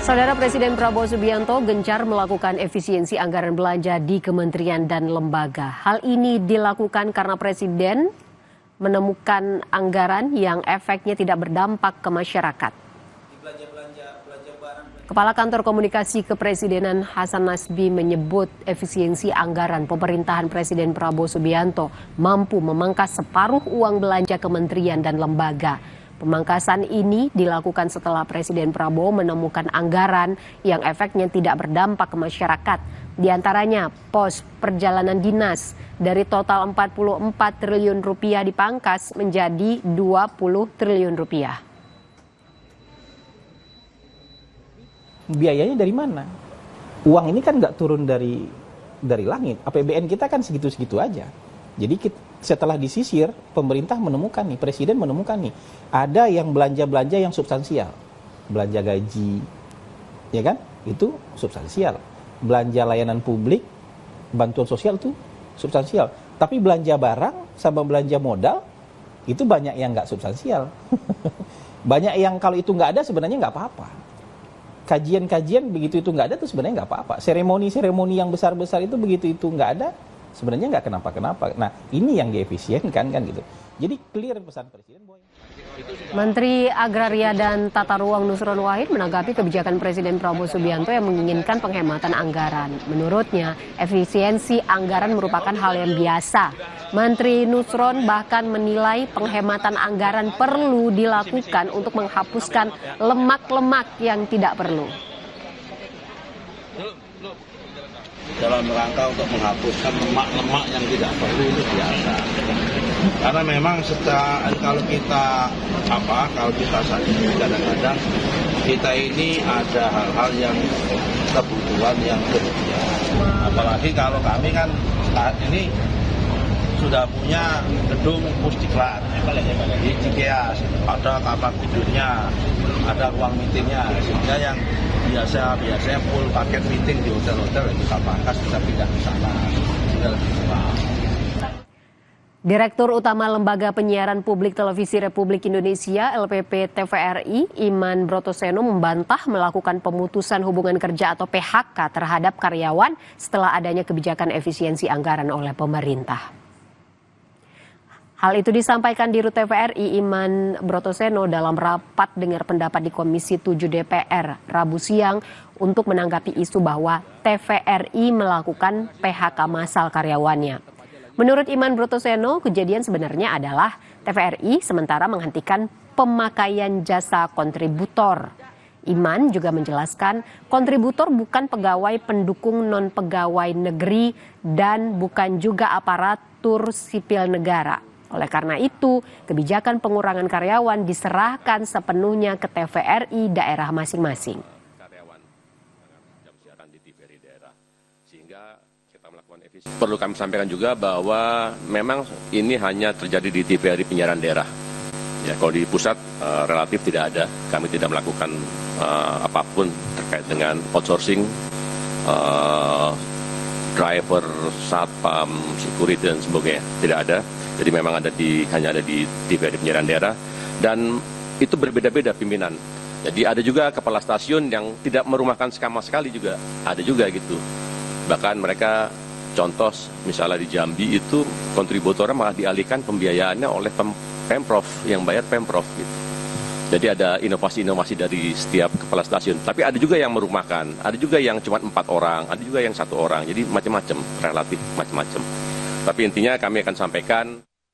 Saudara Presiden Prabowo Subianto gencar melakukan efisiensi anggaran belanja di kementerian dan lembaga. Hal ini dilakukan karena Presiden menemukan anggaran yang efeknya tidak berdampak ke masyarakat. Kepala Kantor Komunikasi Kepresidenan Hasan Nasbi menyebut efisiensi anggaran pemerintahan Presiden Prabowo Subianto mampu memangkas separuh uang belanja kementerian dan lembaga. Pemangkasan ini dilakukan setelah Presiden Prabowo menemukan anggaran yang efeknya tidak berdampak ke masyarakat. Di antaranya pos perjalanan dinas dari total 44 triliun rupiah dipangkas menjadi 20 triliun rupiah. Biayanya dari mana? Uang ini kan nggak turun dari langit. APBN kita kan segitu-segitu aja. Jadi setelah disisir, pemerintah menemukan nih, Presiden menemukan nih, ada yang belanja-belanja yang substansial. Belanja gaji, ya kan? Itu substansial. Belanja layanan publik, bantuan sosial itu substansial. Tapi belanja barang sama belanja modal, itu banyak yang nggak substansial. Banyak yang kalau itu nggak ada sebenarnya nggak apa-apa. Kajian-kajian begitu itu nggak ada tuh sebenarnya nggak apa-apa. Seremoni-seremoni yang besar-besar itu begitu itu nggak ada, sebenarnya nggak kenapa-kenapa. Nah, ini yang diefisienkan kan gitu. Jadi clear pesan Presiden. Menteri Agraria dan Tata Ruang Nusron Wahid menanggapi kebijakan Presiden Prabowo Subianto yang menginginkan penghematan anggaran. Menurutnya, efisiensi anggaran merupakan hal yang biasa. Menteri Nusron bahkan menilai penghematan anggaran perlu dilakukan untuk menghapuskan lemak-lemak yang tidak perlu. Dalam rangka untuk menghapuskan lemak-lemak yang tidak perlu itu biasa. Karena memang kalau kita saat ini kadang-kadang kita ini ada hal-hal yang kebutuhan yang berlebihan. Apalagi kalau kami kan saat ini sudah punya gedung pusdiklat di Cikeas, ada kamar tidurnya, ada ruang meetingnya, sehingga yang biasanya full paket meeting di hotel-hotel kita pangkas, kita pindah ke sana, sudah lebih murah. Direktur Utama Lembaga Penyiaran Publik Televisi Republik Indonesia LPP TVRI Iman Brotoseno membantah melakukan pemutusan hubungan kerja atau PHK terhadap karyawan setelah adanya kebijakan efisiensi anggaran oleh pemerintah. Hal itu disampaikan Dirut TVRI Iman Brotoseno dalam rapat dengar pendapat di Komisi 7 DPR Rabu siang untuk menanggapi isu bahwa TVRI melakukan PHK massal karyawannya. Menurut Iman Brotoseno, kejadian sebenarnya adalah TVRI sementara menghentikan pemakaian jasa kontributor. Iman juga menjelaskan kontributor bukan pegawai pendukung non-pegawai negeri dan bukan juga aparatur sipil negara. Oleh karena itu, kebijakan pengurangan karyawan diserahkan sepenuhnya ke TVRI daerah masing-masing. Perlu kami sampaikan juga bahwa memang ini hanya terjadi di TVRI penyiaran daerah. Ya, kalau di pusat relatif tidak ada. Kami tidak melakukan apapun terkait dengan outsourcing, driver, satpam, security dan sebagainya. Tidak ada. Jadi memang hanya ada di TVRI penyiaran daerah, dan itu berbeda-beda pimpinan. Jadi ada juga kepala stasiun yang tidak merumahkan sama sekali juga, ada juga gitu. Bahkan mereka contoh misalnya di Jambi itu kontributornya malah dialihkan pembiayaannya oleh Pemprov, yang bayar Pemprov gitu. Jadi ada inovasi-inovasi dari setiap kepala stasiun. Tapi ada juga yang merumahkan, ada juga yang cuma 4 orang, ada juga yang 1 orang. Jadi macam-macam, relatif macam-macam. Tapi intinya kami akan sampaikan